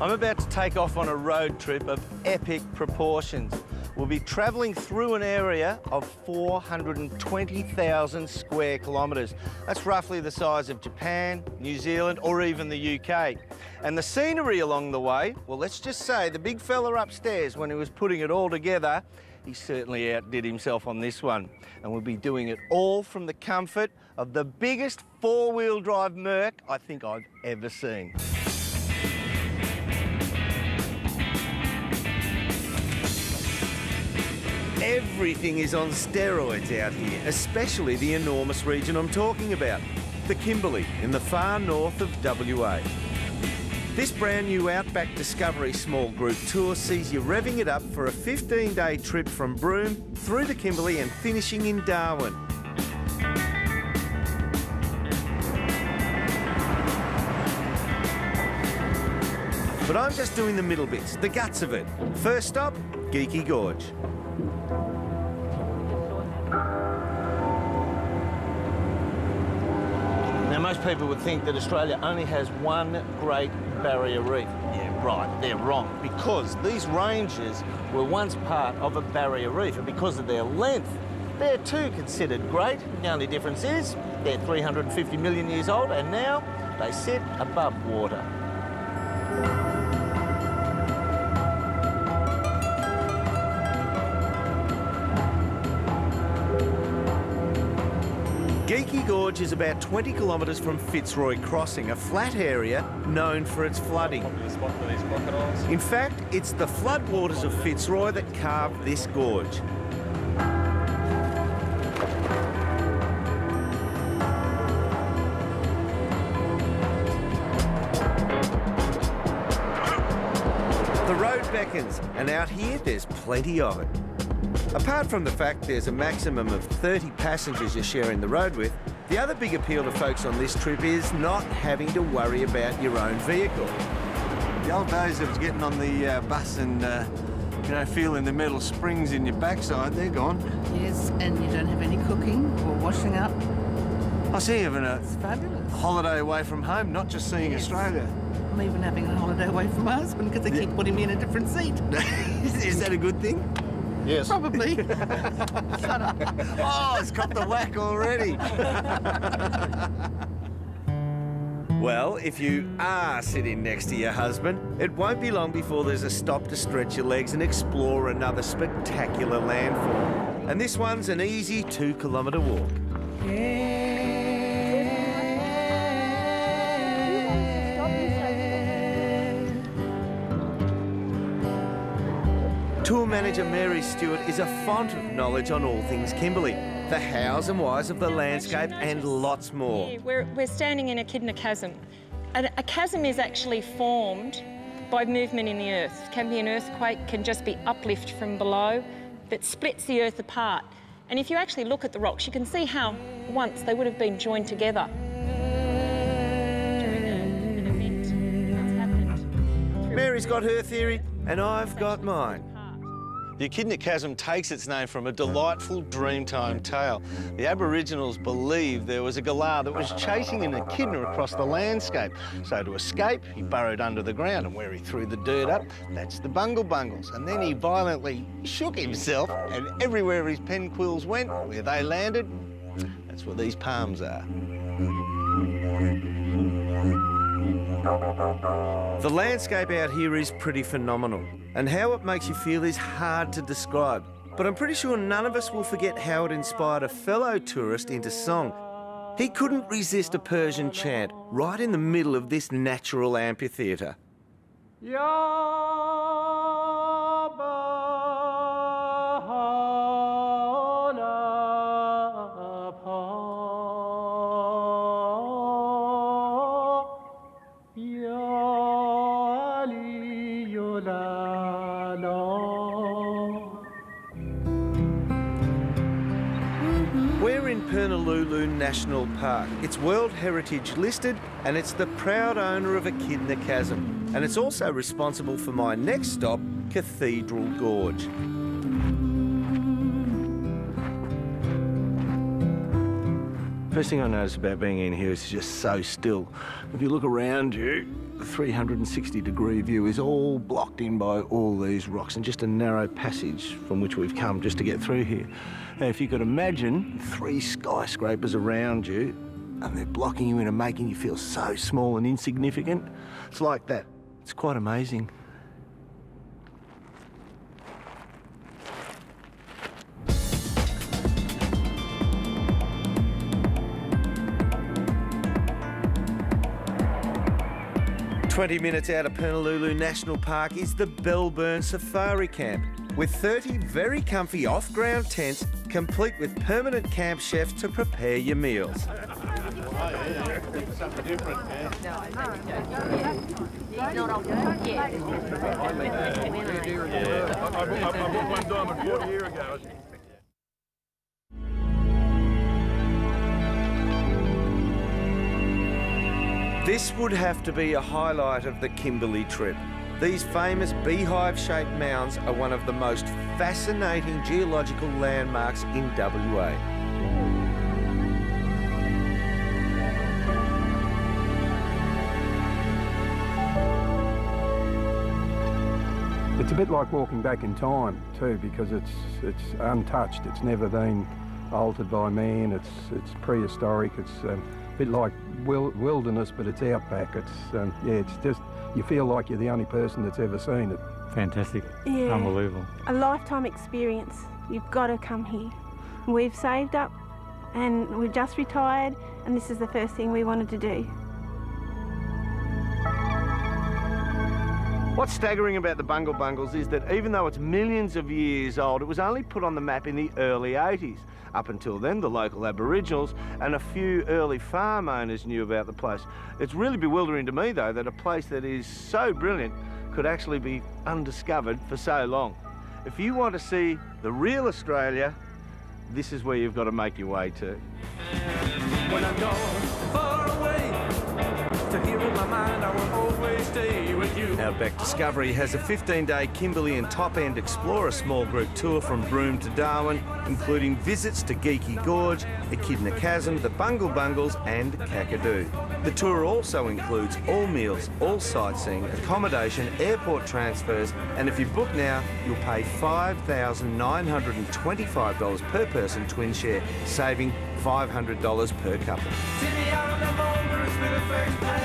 I'm about to take off on a road trip of epic proportions. We'll be travelling through an area of 420,000 square kilometres. That's roughly the size of Japan, New Zealand, or even the UK. And the scenery along the way, well, let's just say the big fella upstairs, when he was putting it all together, he certainly outdid himself on this one. And we'll be doing it all from the comfort of the biggest four-wheel drive Merc I think I've ever seen. Everything is on steroids out here, especially the enormous region I'm talking about, the Kimberley in the far north of WA. This brand new Outback Discovery small group tour sees you revving it up for a 15-day trip from Broome through the Kimberley and finishing in Darwin. But I'm just doing the middle bits, the guts of it. First stop, Geeky Gorge. Now, most people would think that Australia only has one great barrier reef. Yeah, right, they're wrong, because these ranges were once part of a barrier reef, and because of their length, they're too considered great. The only difference is they're 350 million years old, and now they sit above water. Geeky Gorge is about 20 kilometres from Fitzroy Crossing, a flat area known for its flooding. In fact, it's the floodwaters of Fitzroy that carved this gorge. The road beckons, and out here there's plenty of it. Apart from the fact there's a maximum of 30 passengers you're sharing the road with, the other big appeal to folks on this trip is not having to worry about your own vehicle. The old days of getting on the bus and, you know, feeling the metal springs in your backside, they're gone. Yes, and you don't have any cooking or washing up. I see you having a fabulous holiday away from home, not just seeing Australia. I'm even having a holiday away from my husband because they keep putting me in a different seat. Is that a good thing? Yes. Probably. Shut up. Oh, it's got the whack already. Well, if you are sitting next to your husband, it won't be long before there's a stop to stretch your legs and explore another spectacular landform. And this one's an easy 2-kilometre walk. Tour manager Mary Stewart is a font of knowledge on all things Kimberley, the hows and whys of the landscape and lots more. Yeah, we're standing in Echidna Chasm. A chasm is actually formed by movement in the earth. It can be an earthquake, can just be uplift from below that splits the earth apart. And if you actually look at the rocks, you can see how once they would have been joined together. During an event that's happened. Mary's got her theory and I've got mine. The Echidna Chasm takes its name from a delightful Dreamtime tale. The Aboriginals believed there was a galah that was chasing an echidna across the landscape. So to escape, he burrowed under the ground, and where he threw the dirt up, that's the Bungles. And then he violently shook himself, and everywhere his pen quills went, where they landed, that's where these palms are. The landscape out here is pretty phenomenal, and how it makes you feel is hard to describe. But I'm pretty sure none of us will forget how it inspired a fellow tourist into song. He couldn't resist a Persian chant right in the middle of this natural amphitheatre. We're in Purnululu National Park. It's World Heritage listed, and it's the proud owner of Echidna Chasm. And it's also responsible for my next stop, Cathedral Gorge. First thing I notice about being in here is it's just so still. If you look around you, the 360-degree view is all blocked in by all these rocks and just a narrow passage from which we've come just to get through here. Now, if you could imagine 3 skyscrapers around you and they're blocking you in and making you feel so small and insignificant, it's like that. It's quite amazing. "20 minutes out of Purnululu National Park is the Bellburn Safari Camp, with 30 very comfy off-ground tents, complete with permanent camp chefs to prepare your meals. Something different, I bought one diamond 40 years ago. This would have to be a highlight of the Kimberley trip. These famous beehive-shaped mounds are one of the most fascinating geological landmarks in WA. It's a bit like walking back in time too, because it's untouched. It's never been altered by man. It's prehistoric. It's a bit like wilderness, but it's outback. It's yeah, it's just, you feel like you're the only person that's ever seen it. Fantastic. Yeah. Unbelievable. A lifetime experience. You've got to come here. We've saved up and we've just retired, and this is the first thing we wanted to do. What's staggering about the Bungles is that even though it's millions of years old, it was only put on the map in the early 80s. Up until then, the local Aboriginals and a few early farm owners knew about the place. It's really bewildering to me, though, that a place that is so brilliant could actually be undiscovered for so long. If you want to see the real Australia, this is where you've got to make your way to. When I'm gone far away, to hear in my mind, I will always stay with you. Outback Discovery has a 15-day Kimberley and Top End Explorer small group tour from Broome to Darwin, including visits to Geeky Gorge, Echidna Chasm, the Bungles and Kakadu. The tour also includes all meals, all sightseeing, accommodation, airport transfers, and if you book now, you'll pay $5,925 per person twin share, saving $500 per couple. City, I remember, it's been a first place.